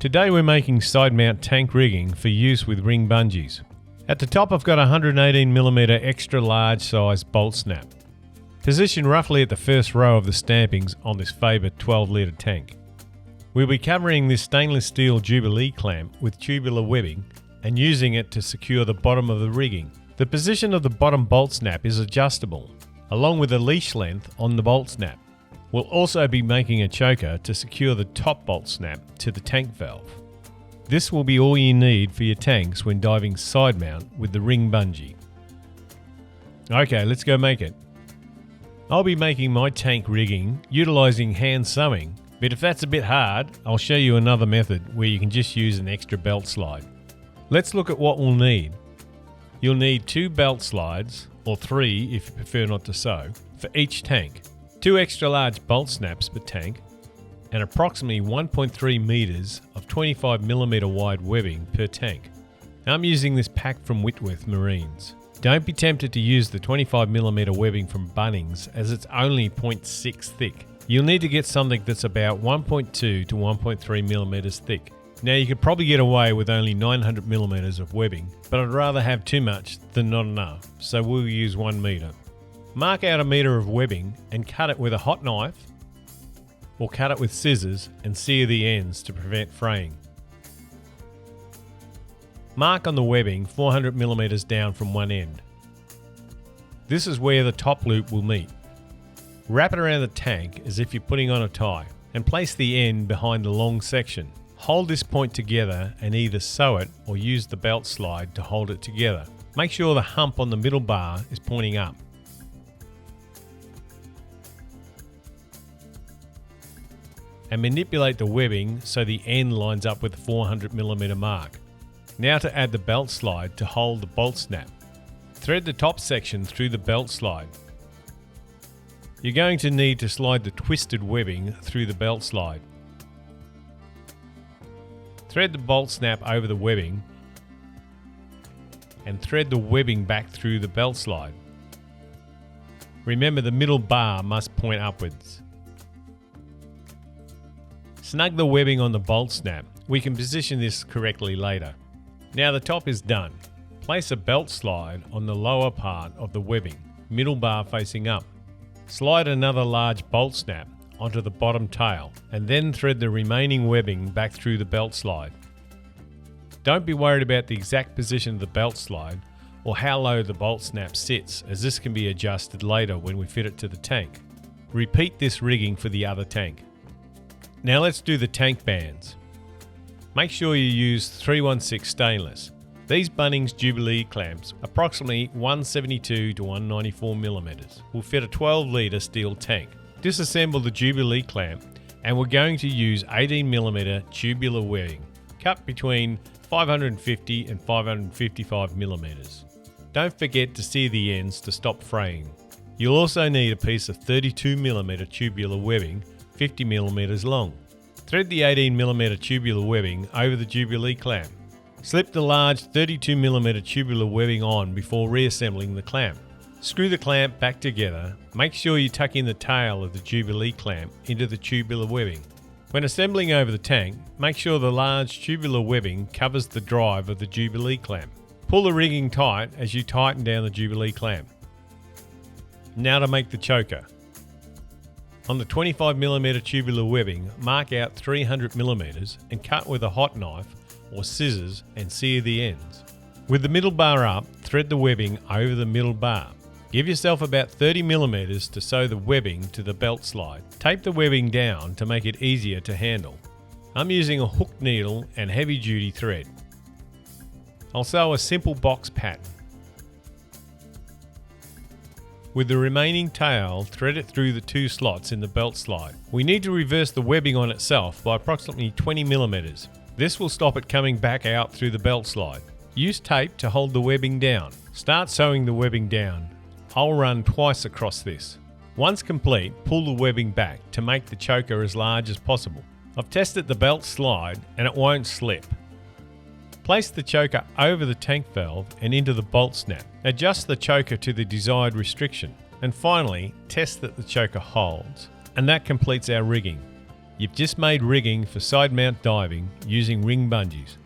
Today we're making side mount tank rigging for use with ring bungees. At the top I've got a 118mm extra large size bolt snap, positioned roughly at the first row of the stampings on this Faber 12 litre tank. We'll be covering this stainless steel Jubilee clamp with tubular webbing and using it to secure the bottom of the rigging. The position of the bottom bolt snap is adjustable, along with the leash length on the bolt snap. We'll also be making a choker to secure the top bolt snap to the tank valve. This will be all you need for your tanks when diving side mount with the ring bungee. Okay, let's go make it. I'll be making my tank rigging utilising hand sewing, but if that's a bit hard, I'll show you another method where you can just use an extra belt slide. Let's look at what we'll need. You'll need 2 belt slides, or 3 if you prefer not to sew, for each tank, 2 extra large bolt snaps per tank, and approximately 1.3 metres of 25mm wide webbing per tank. I'm using this pack from Whitworth Marines. Don't be tempted to use the 25mm webbing from Bunnings as it's only 0.6 thick. You'll need to get something that's about 1.2 to 1.3mm thick. Now you could probably get away with only 900mm of webbing, but I'd rather have too much than not enough, so we'll use 1 metre. Mark out 1 metre of webbing and cut it with a hot knife, or cut it with scissors and sear the ends to prevent fraying. Mark on the webbing 400mm down from one end. This is where the top loop will meet. Wrap it around the tank as if you're putting on a tie and place the end behind the long section. Hold this point together and either sew it or use the belt slide to hold it together. Make sure the hump on the middle bar is pointing up. And manipulate the webbing so the end lines up with the 400mm mark. Now to add the belt slide to hold the bolt snap. Thread the top section through the belt slide. You're going to need to slide the twisted webbing through the belt slide. Thread the bolt snap over the webbing and thread the webbing back through the belt slide. Remember, the middle bar must point upwards. Snug the webbing on the bolt snap. We can position this correctly later. Now the top is done. Place a belt slide on the lower part of the webbing, middle bar facing up. Slide another large bolt snap onto the bottom tail and then thread the remaining webbing back through the belt slide. Don't be worried about the exact position of the belt slide or how low the bolt snap sits, as this can be adjusted later when we fit it to the tank. Repeat this rigging for the other tank. Now let's do the tank bands. Make sure you use 316 stainless. These Bunnings Jubilee clamps, approximately 172 to 194mm, will fit a 12 litre steel tank. Disassemble the Jubilee clamp and we're going to use 18mm tubular webbing, cut between 550 and 555mm. Don't forget to sear the ends to stop fraying. You'll also need a piece of 32mm tubular webbing, 50mm long. Thread the 18mm tubular webbing over the Jubilee clamp. Slip the large 32mm tubular webbing on before reassembling the clamp. Screw the clamp back together. Make sure you tuck in the tail of the Jubilee clamp into the tubular webbing. When assembling over the tank, make sure the large tubular webbing covers the drive of the Jubilee clamp. Pull the rigging tight as you tighten down the Jubilee clamp. Now to make the choker. On the 25mm tubular webbing, mark out 300mm and cut with a hot knife or scissors and sear the ends. With the middle bar up, thread the webbing over the middle bar. Give yourself about 30mm to sew the webbing to the belt slide. Tape the webbing down to make it easier to handle. I'm using a hook needle and heavy duty thread. I'll sew a simple box pattern. With the remaining tail, thread it through the 2 slots in the belt slide. We need to reverse the webbing on itself by approximately 20mm. This will stop it coming back out through the belt slide. Use tape to hold the webbing down. Start sewing the webbing down. I'll run twice across this. Once complete, pull the webbing back to make the choker as large as possible. I've tested the belt slide and it won't slip. Place the choker over the tank valve and into the bolt snap. Adjust the choker to the desired restriction. And finally, test that the choker holds. And that completes our rigging. You've just made rigging for side mount diving using ring bungees.